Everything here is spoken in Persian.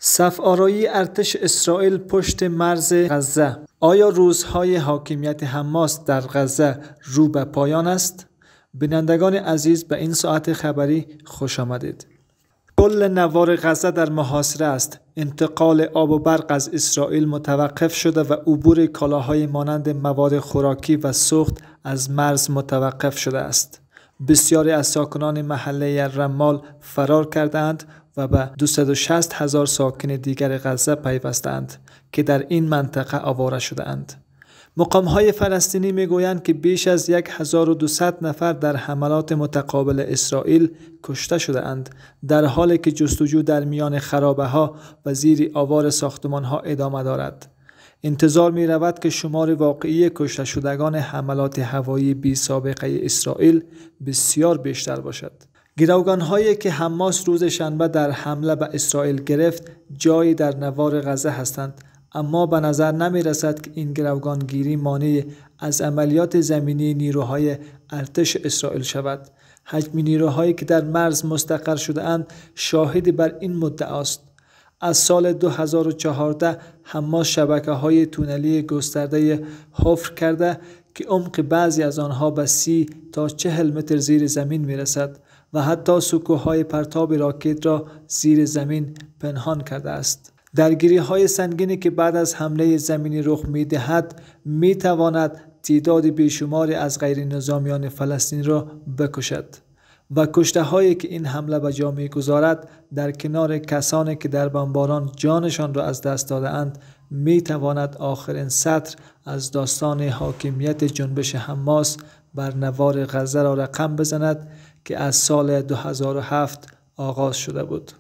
صف آرایی ارتش اسرائیل پشت مرز غزه. آیا روزهای حاکمیت حماس در غزه رو به پایان است؟ بینندگان عزیز، به این ساعت خبری خوش آمدید. کل نوار غزه در محاصره است. انتقال آب و برق از اسرائیل متوقف شده و عبور کالاهای مانند مواد خوراکی و سوخت از مرز متوقف شده است. بسیاری از ساکنان محله رمال فرار کردند و به 260,000 ساکن دیگر غزه پیوستند که در این منطقه آواره شدند. مقام‌های فلسطینی می‌گویند که بیش از 1200 نفر در حملات متقابل اسرائیل کشته شده‌اند، در حالی که جستجو در میان خرابه‌ها و زیر آوار ساختمان‌ها ادامه دارد. انتظار می‌رود که شمار واقعی کشته شدگان حملات هوایی بی سابقه اسرائیل بسیار بیشتر باشد. گروگان‌هایی که حماس روز شنبه در حمله به اسرائیل گرفت جایی در نوار غزه هستند، اما به نظر نمی رسد که این گروگانگیری مانع از عملیات زمینی نیروهای ارتش اسرائیل شود. حجم نیروهایی که در مرز مستقر شده اند شاهدی بر این مدعا است. از سال 2014 حماس شبکه‌های تونلی گسترده حفر کرده که عمق بعضی از آنها به 30 تا 40 متر زیر زمین می رسد و حتی سکوهای پرتاب راکت را زیر زمین پنهان کرده است. درگیری‌های سنگینی که بعد از حمله زمینی رخ می‌دهد می‌تواند تعداد بیشماری از غیر نظامیان فلسطینی را بکشد و کشته‌هایی که این حمله به جا می‌گذارد در کنار کسانی که در بمباران جانشان را از دست داده‌اند می‌تواند آخرین سطر از داستان حاکمیت جنبش حماس بر نوار غزه را رقم بزند که از سال 2007 آغاز شده بود.